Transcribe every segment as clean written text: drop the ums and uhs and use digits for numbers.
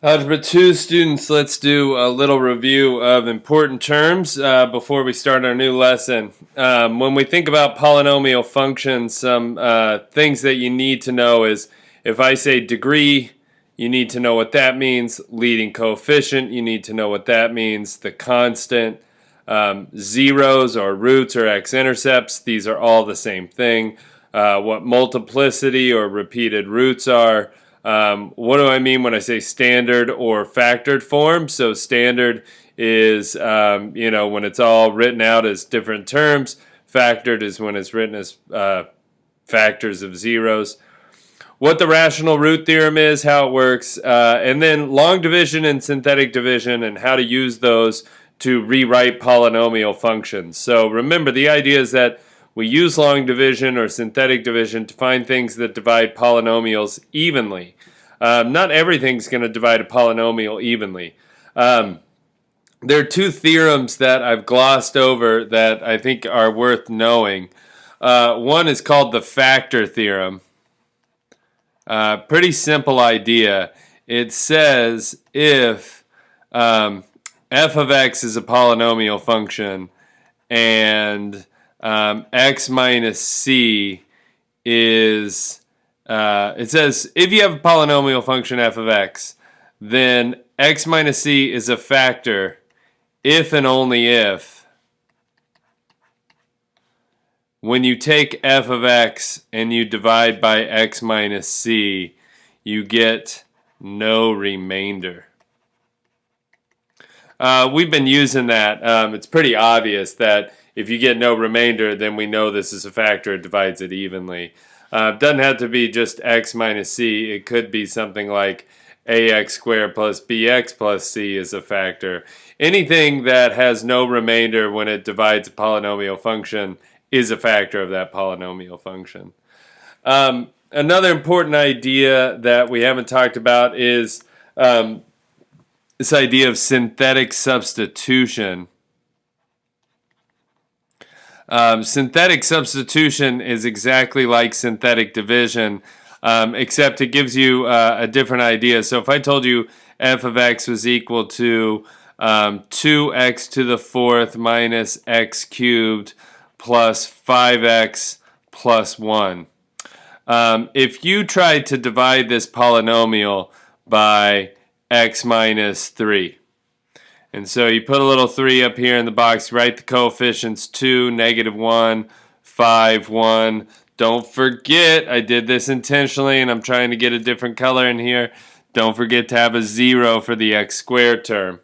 Algebra 2 students, let's do a little review of important terms before we start our new lesson. When we think about polynomial functions, some things that you need to know is if I say degree, you need to know what that means. Leading coefficient, you need to know what that means. The constant, zeros or roots or x-intercepts, these are all the same thing. What multiplicity or repeated roots are. What do I mean when I say standard or factored form? So standard is, when it's all written out as different terms. Factored is when it's written as factors of zeros. What the rational root theorem is, how it works, and then long division and synthetic division and how to use those to rewrite polynomial functions. So remember, the idea is that we use long division or synthetic division to find things that divide polynomials evenly. Not everything's going to divide a polynomial evenly. There are two theorems that I've glossed over that I think are worth knowing. One is called the factor theorem. Pretty simple idea. It says if f of x is a polynomial function and x minus c is, it says if you have a polynomial function f of x, then x minus c is a factor if and only if when you take f of x and you divide by x minus c, you get no remainder. We've been using that. It's pretty obvious that if you get no remainder, then we know this is a factor. It divides it evenly. It doesn't have to be just x minus c. It could be something like ax squared plus bx plus c is a factor. Anything that has no remainder when it divides a polynomial function is a factor of that polynomial function. Another important idea that we haven't talked about is this idea of synthetic substitution. Synthetic substitution is exactly like synthetic division, except it gives you a different idea. So if I told you f of x was equal to 2x to the fourth minus x cubed plus 5x plus 1. If you tried to divide this polynomial by x minus 3, and so you put a little 3 up here in the box, write the coefficients 2, negative 1, 5, 1. Don't forget, I did this intentionally and I'm trying to get a different color in here. Don't forget to have a 0 for the x squared term.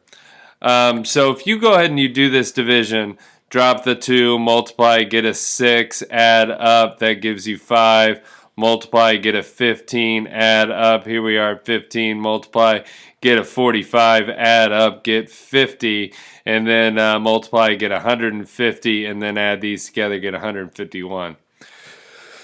So if you go ahead and you do this division, drop the 2, multiply, get a 6, add up, that gives you 5. Multiply, get a 15, add up, here we are at 15, multiply, get a 45, add up, get 50, and then multiply, get 150, and then add these together, get 151.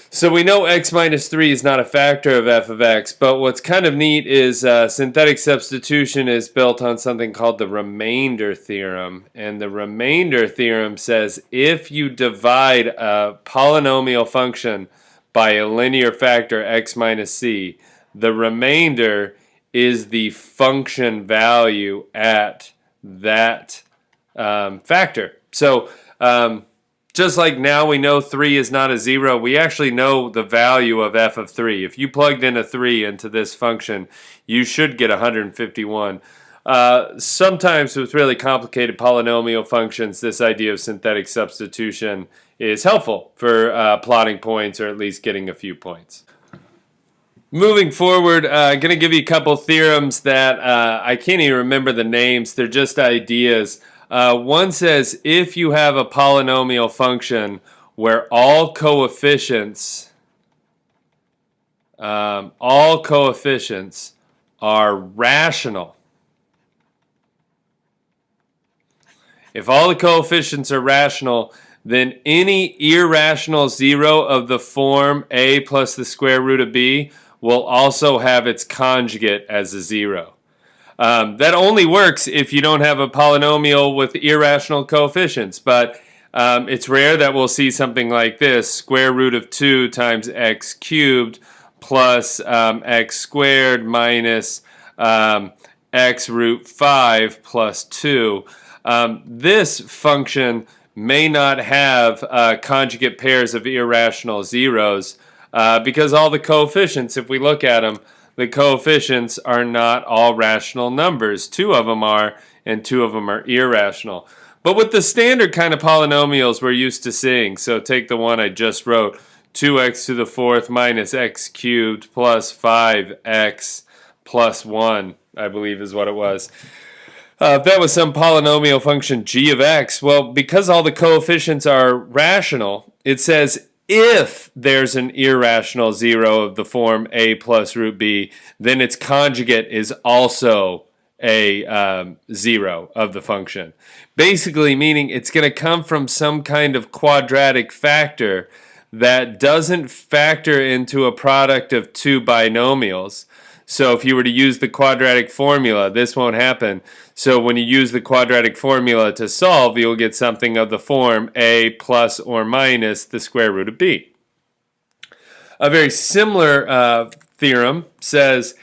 So we know x minus 3 is not a factor of f of x, but what's kind of neat is synthetic substitution is built on something called the remainder theorem. And the remainder theorem says if you divide a polynomial function by a linear factor x minus c, the remainder is the function value at that factor. So just like now we know 3 is not a 0, we actually know the value of f of 3. If you plugged in a 3 into this function, you should get 151. Sometimes with really complicated polynomial functions, this idea of synthetic substitution is helpful for plotting points or at least getting a few points. Moving forward, I'm going to give you a couple theorems that I can't even remember the names. They're just ideas. One says if you have a polynomial function where all coefficients are rational. If all the coefficients are rational, then any irrational 0 of the form a plus the square root of b will also have its conjugate as a 0. That only works if you don't have a polynomial with irrational coefficients, but it's rare that we'll see something like this, square root of 2 times x cubed plus x squared minus x root 5 plus 2. This function may not have conjugate pairs of irrational zeros because all the coefficients, if we look at them, the coefficients are not all rational numbers. 2 of them are, and 2 of them are irrational. But with the standard kind of polynomials we're used to seeing, so take the one I just wrote, 2x to the 4th minus x cubed plus 5x plus 1, I believe is what it was. If that was some polynomial function g of x, well, because all the coefficients are rational, it says if there's an irrational zero of the form a plus root b, then its conjugate is also a zero of the function. Basically meaning it's going to come from some kind of quadratic factor that doesn't factor into a product of two binomials. So if you were to use the quadratic formula, this won't happen. So when you use the quadratic formula to solve, you'll get something of the form a plus or minus the square root of b. A very similar theorem says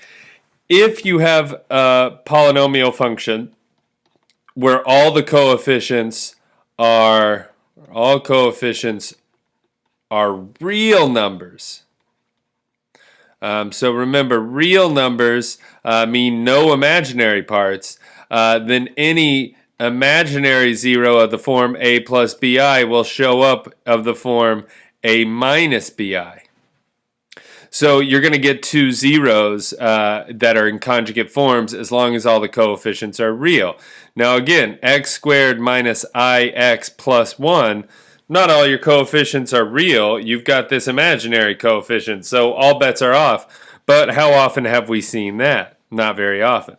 if you have a polynomial function where all coefficients are real numbers. So remember, real numbers mean no imaginary parts. Then any imaginary zero of the form a plus bi will show up of the form a minus bi. So you're going to get two zeros that are in conjugate forms as long as all the coefficients are real. Now again, x squared minus ix plus 1, not all your coefficients are real. You've got this imaginary coefficient, so all bets are off. But how often have we seen that? Not very often.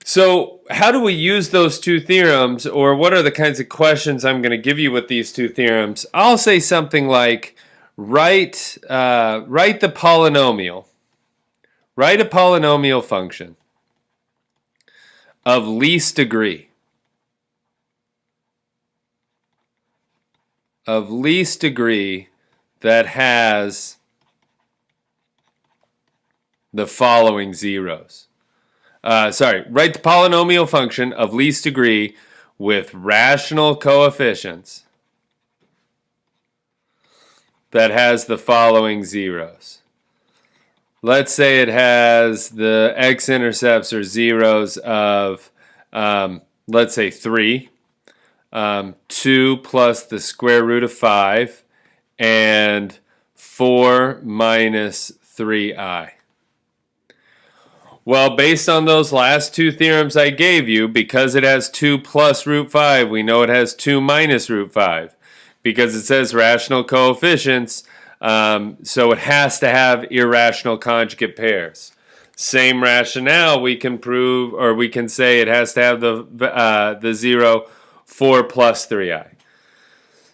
So how do we use those two theorems, or what are the kinds of questions I'm going to give you with these two theorems? I'll say something like, write the polynomial. Write a polynomial function of least degree. Of least degree that has the following zeros. Write the polynomial function of least degree with rational coefficients that has the following zeros. Let's say it has the x-intercepts or zeros of, let's say 3, 2 plus the square root of 5, and 4 minus 3i. Well, based on those last two theorems I gave you, because it has 2 plus root 5, we know it has 2 minus root 5. Because it says rational coefficients, so it has to have irrational conjugate pairs. Same rationale, we can prove, or we can say it has to have the zero 4 plus 3i.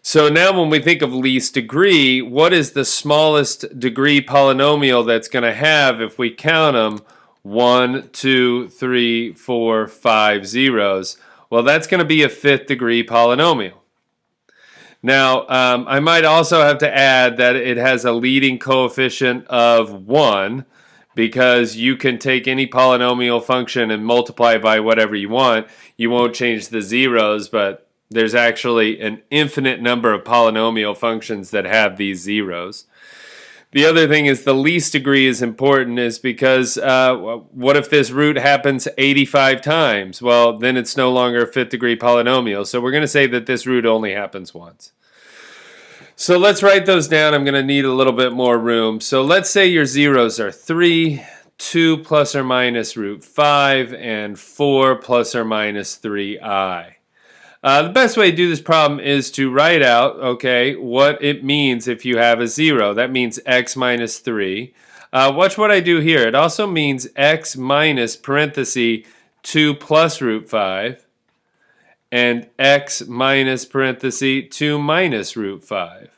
So now when we think of least degree, what is the smallest degree polynomial that's going to have, if we count them, 1, 2, 3, 4, 5 zeros? Well, that's going to be a 5th degree polynomial. Now, I might also have to add that it has a leading coefficient of 1, because you can take any polynomial function and multiply by whatever you want. You won't change the zeros, but there's actually an infinite number of polynomial functions that have these zeros. The other thing is the least degree is important is because what if this root happens 85 times? Well, then it's no longer a 5th degree polynomial. So we're going to say that this root only happens once. So let's write those down. I'm going to need a little bit more room. So let's say your zeros are 3, 2 plus or minus root 5, and 4 plus or minus 3i. The best way to do this problem is to write out, okay, what it means if you have a 0. That means x minus 3. Watch what I do here. It also means x minus parenthesis 2 plus root 5. And x minus parenthesis 2 minus root 5.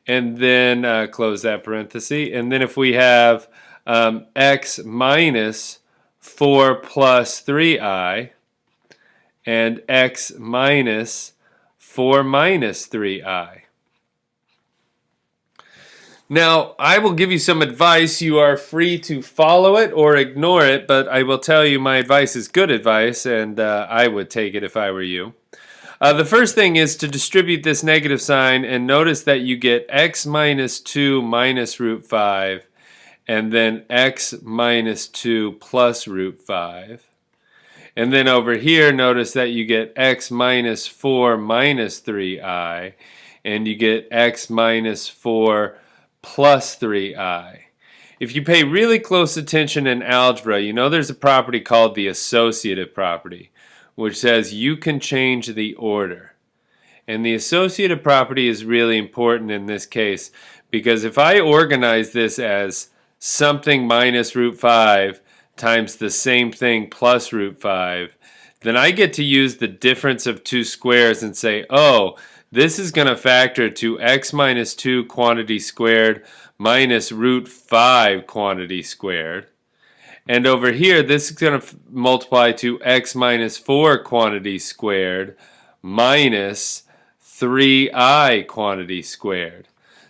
And then close that parenthesis. And then if we have x minus 4 plus 3i and x minus 4 minus 3i. Now, I will give you some advice. You are free to follow it or ignore it, but I will tell you my advice is good advice, and I would take it if I were you. The first thing is to distribute this negative sign, and notice that you get x minus 2 minus root 5, and then x minus 2 plus root 5. And then over here, notice that you get x minus 4 minus 3i, and you get x minus 4 plus 3i. If you pay really close attention in algebra, you know there's a property called the associative property, which says you can change the order. And the associative property is really important in this case, because if I organize this as something minus root 5 times the same thing plus root 5, then I get to use the difference of two squares and say, oh, this is going to factor to x minus 2 quantity squared minus root 5 quantity squared. And over here, this is going to multiply to x minus 4 quantity squared minus 3i quantity squared.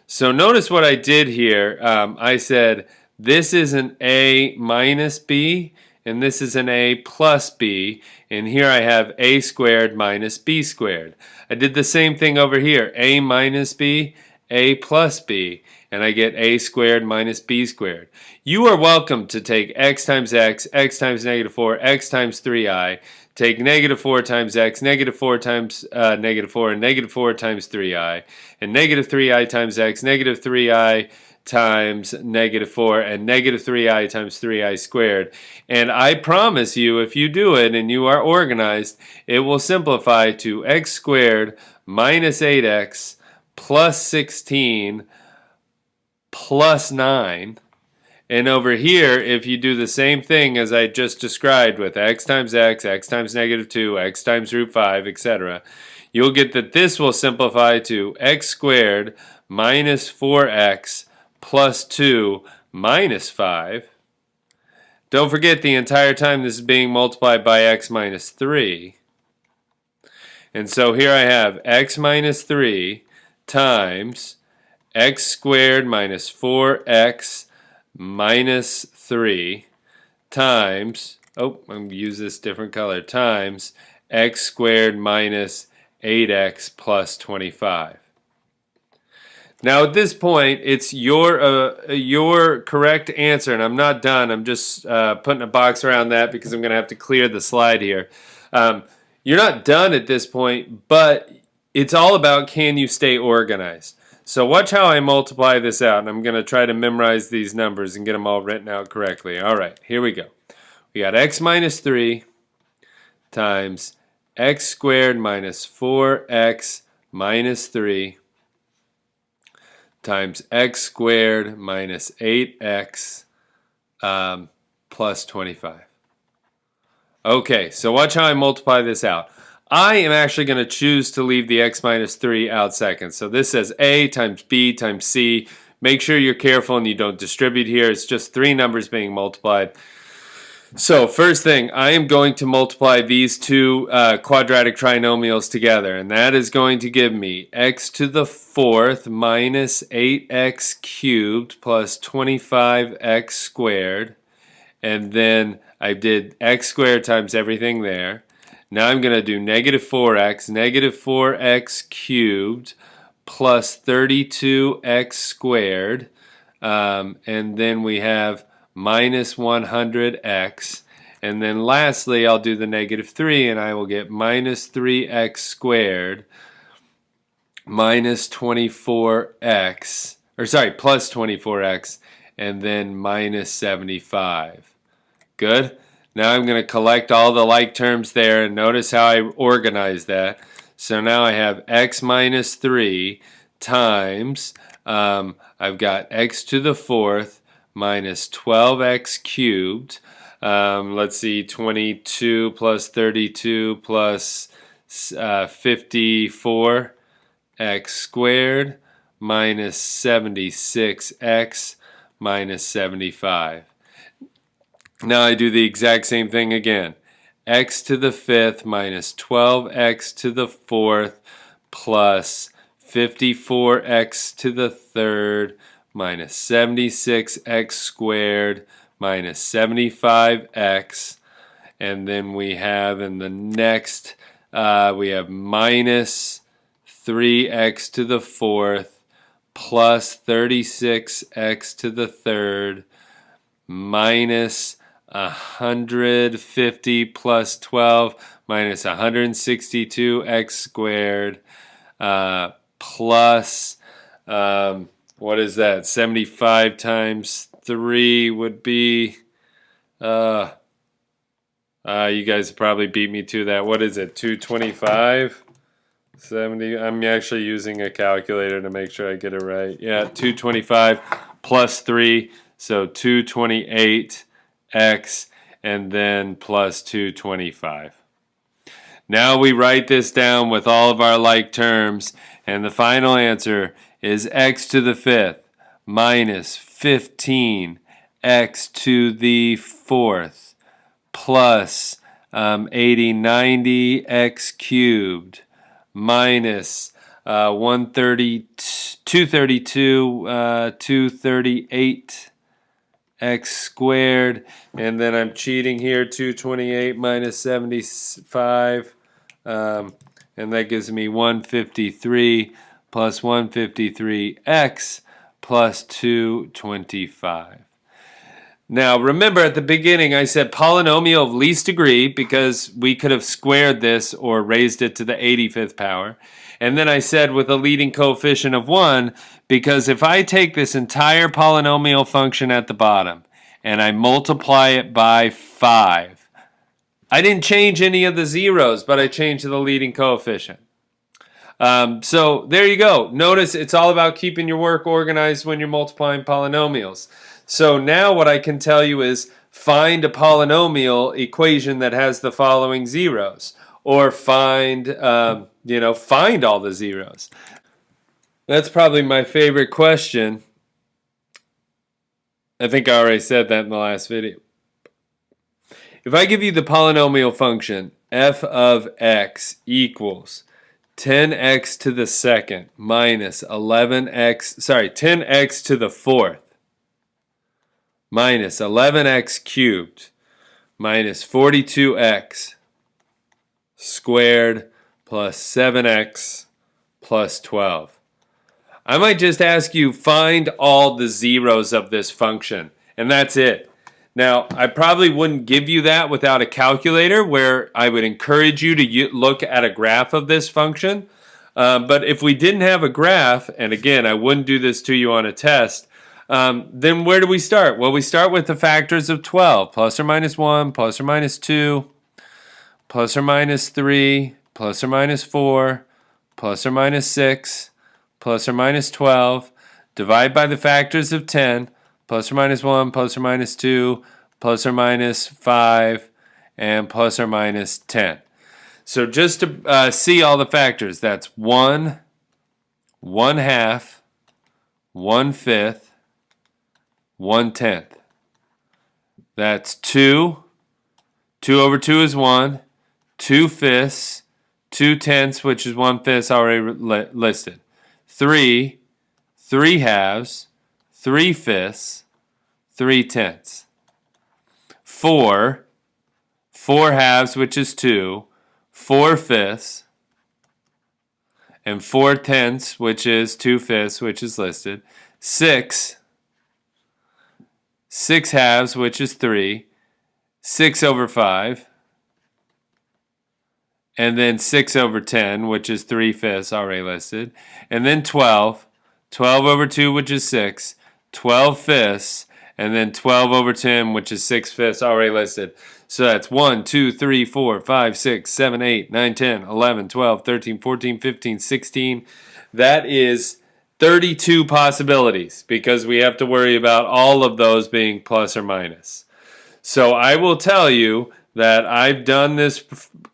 So notice what I did here. I said this is an a minus b, and this is an a plus b, and here I have a squared minus b squared. I did the same thing over here, a minus b, a plus b, and I get a squared minus b squared. You are welcome to take x times negative 4, x times 3i, take negative 4 times x, negative 4 times negative 4, and negative 4 times 3i, and negative 3i times x, negative 3i times negative 4, and negative 3i times 3i squared. And I promise you, if you do it and you are organized, it will simplify to x squared minus 8x plus 16 plus 9. And over here, if you do the same thing as I just described with x times negative 2, x times root 5, etc., you'll get that this will simplify to x squared minus 4x plus 2 minus 5. Don't forget, the entire time this is being multiplied by x minus 3. And so here I have x minus 3 times x squared minus 4x minus 3 times, I'm going to use this different color, times x squared minus 8x plus 25. Now at this point, it's your correct answer, and I'm not done. I'm just putting a box around that because I'm going to have to clear the slide here. You're not done at this point, but it's all about, can you stay organized? So watch how I multiply this out, and I'm going to try to memorize these numbers and get them all written out correctly. All right, here we go. We got x minus 3 times x squared minus 4x minus 3 times x squared minus 8x plus 25. Okay, so watch how I multiply this out. I am actually going to choose to leave the x minus 3 out second. So this says a times b times c. Make sure you're careful and you don't distribute here. It's just three numbers being multiplied. So first thing, I am going to multiply these two quadratic trinomials together, and that is going to give me x to the 4th minus 8x cubed plus 25x squared, and then I did x squared times everything there. Now I'm going to do negative 4x cubed plus 32x squared, and then we have minus 100x, and then lastly I'll do the negative 3, and I will get minus 3x squared minus 24x, plus 24x, and then minus 75. Good? Now I'm going to collect all the like terms there, and notice how I organize that. So now I have x minus 3 times, I've got x to the 4th minus 12x cubed. Let's see, 22 plus 32 plus 54x squared minus 76x minus 75. Now I do the exact same thing again. X to the 5th minus 12x to the 4th plus 54x to the 3rd minus 76x squared minus 75x. And then we have in the next, we have minus 3x to the fourth plus 36x to the third minus 150 plus 12 minus 162x squared plus, what is that? 75 times 3 would be, you guys probably beat me to that. What is it? 225? 70. I'm actually using a calculator to make sure I get it right. Yeah, 225 plus 3. So 228x and then plus 225. Now we write this down with all of our like terms. And the final answer is x to the fifth minus 15x to the fourth plus 80, 90x cubed minus 232, 238 x squared, and then I'm cheating here, 228 minus 75, and that gives me 153 plus 153x plus 225. Now, remember at the beginning I said polynomial of least degree because we could have squared this or raised it to the 85th power. And then I said with a leading coefficient of 1 because if I take this entire polynomial function at the bottom and I multiply it by 5, I didn't change any of the zeros, but I changed the leading coefficient. So there you go. Notice it's all about keeping your work organized when you're multiplying polynomials. So now what I can tell you is find a polynomial equation that has the following zeros, or find find all the zeros. That's probably my favorite question. I think I already said that in the last video. If I give you the polynomial function f of x equals 10x to the second minus 10x to the fourth minus 11x cubed minus 42x squared plus 7x plus 12. I might just ask you find all the zeros of this function, and that's it. Now, I probably wouldn't give you that without a calculator, where I would encourage you to look at a graph of this function. But if we didn't have a graph, and again, I wouldn't do this to you on a test, then where do we start? Well, we start with the factors of 12, plus or minus 1, plus or minus 2, plus or minus 3, plus or minus 4, plus or minus 6, plus or minus 12, divide by the factors of 10, plus or minus 1, plus or minus 2, plus or minus 5, and plus or minus 10. So just to see all the factors, that's 1, 1/2, 1/5, 1/10. That's 2. 2 over 2 is 1. 2/5, 2/10, which is 1/5 already listed. 3, 3/2, 3/5, 3/10. 4, 4/2, which is 2, 4/5, and 4/10, which is 2/5, which is listed. 6, 6/2, which is 3, 6 over 5, and then 6 over 10, which is 3/5 already listed. And then 12, 12 over 2, which is 6, 12/5, and then 12 over 10, which is 6/5 already listed. So that's 1, 2, 3, 4, 5, 6, 7, 8, 9, 10, 11, 12, 13, 14, 15, 16. That is 32 possibilities because we have to worry about all of those being plus or minus. So I will tell you that I've done this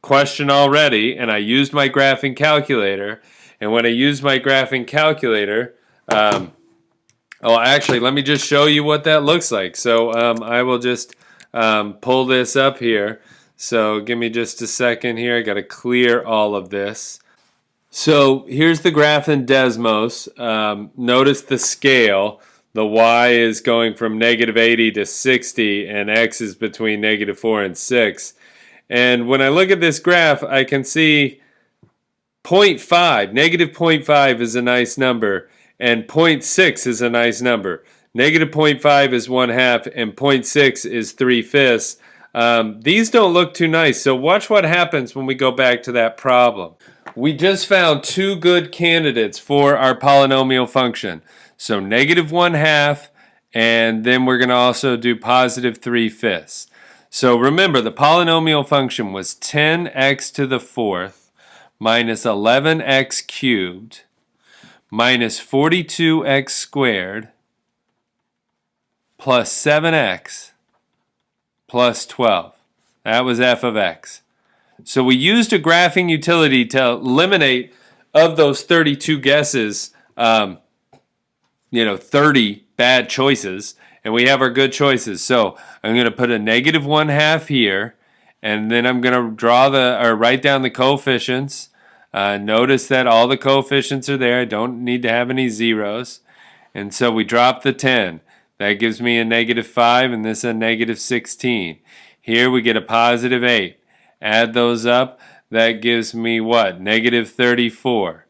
question already, and I used my graphing calculator. And when I use my graphing calculator, actually, let me just show you what that looks like. So I will just pull this up here. So give me just a second here. I got to clear all of this. So here's the graph in Desmos. Notice the scale. the y is going from negative 80 to 60, and x is between negative 4 and 6. And when I look at this graph, I can see 0.5, negative 0.5 is a nice number, and 0.6 is a nice number. Negative 0.5 is 1/2, and 0.6 is 3/5. These don't look too nice, so watch what happens when we go back to that problem. We just found two good candidates for our polynomial function. So negative 1/2, and then we're going to also do positive 3/5. So remember, the polynomial function was 10x to the 4th minus 11x cubed minus 42x squared plus 7x plus 12. That was f of x. So we used a graphing utility to eliminate, of those 32 guesses, 30 bad choices, and we have our good choices. So I'm going to put a negative 1/2 here, and then I'm going to write down the coefficients. Notice that all the coefficients are there. I don't need to have any zeros. And so we drop the 10. That gives me a negative 5, and this a negative 16. Here we get a positive 8. Add those up. That gives me what? Negative 34.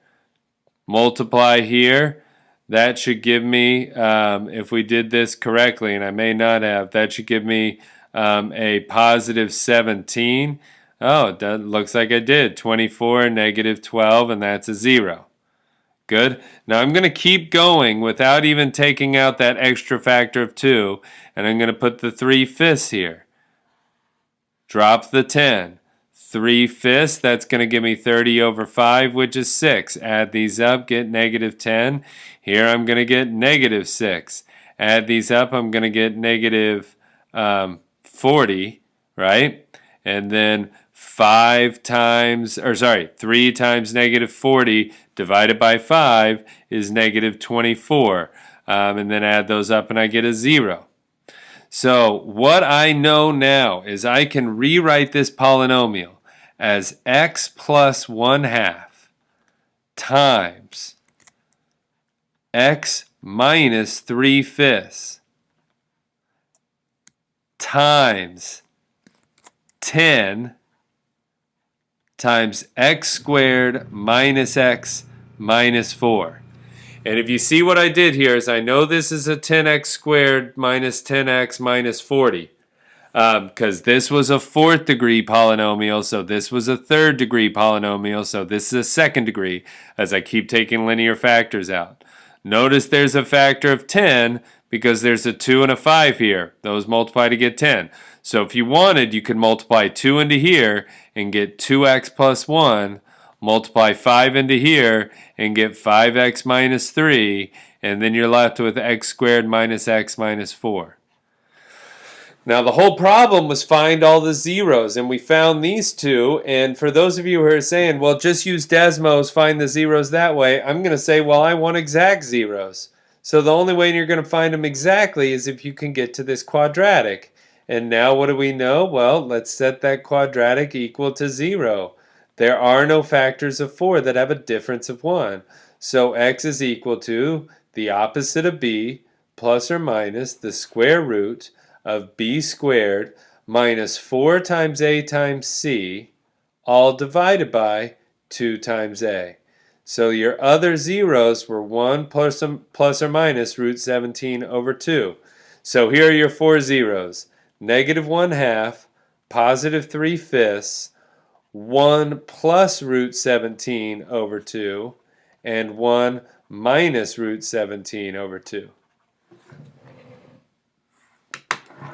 Multiply here. That should give me, if we did this correctly, and I may not have, that should give me a positive 17. Oh, that looks like I did. 24, negative 12, and that's a 0. Good. Now I'm going to keep going without even taking out that extra factor of 2, and I'm going to put the 3/5 here. Drop the 10. 3/5, that's going to give me 30 over 5, which is 6. Add these up, get negative 10. Here I'm going to get negative 6. Add these up, I'm going to get negative 40, right? And then 3 times negative 40 divided by 5 is negative 24. And then add those up and I get a 0. So what I know now is I can rewrite this polynomial as x plus 1/2 times x minus 3/5 times 10 times x squared minus x minus 4. And if you see what I did here is I know this is a 10x squared minus 10x minus 40. Because this was a 4th degree polynomial, so this was a 3rd degree polynomial, so this is a 2nd degree, as I keep taking linear factors out. Notice there's a factor of 10 because there's a 2 and a 5 here. Those multiply to get 10. So if you wanted, you could multiply 2 into here and get 2x plus 1, multiply 5 into here and get 5x minus 3, and then you're left with x squared minus x minus 4. Now the whole problem was find all the zeros, and we found these two. And for those of you who are saying, well, just use Desmos, find the zeros that way, I'm going to say, well, I want exact zeros. So the only way you're going to find them exactly is if you can get to this quadratic. And now what do we know? Well, let's set that quadratic equal to 0. There are no factors of 4 that have a difference of 1. So x is equal to the opposite of b plus or minus the square root of b squared minus 4 times a times c, all divided by 2 times a. So your other zeros were 1 plus or minus root 17 over 2. So here are your 4 zeros. Negative 1/2, positive 3/5, 1 plus root 17 over 2, and 1 minus root 17 over 2.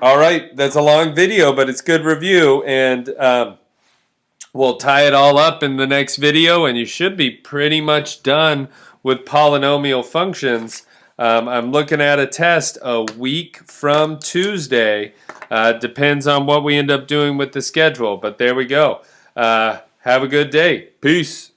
All right, that's a long video, but it's good review, and we'll tie it all up in the next video, and you should be pretty much done with polynomial functions. I'm looking at a test a week from Tuesday. Depends on what we end up doing with the schedule, but there we go. Have a good day. Peace.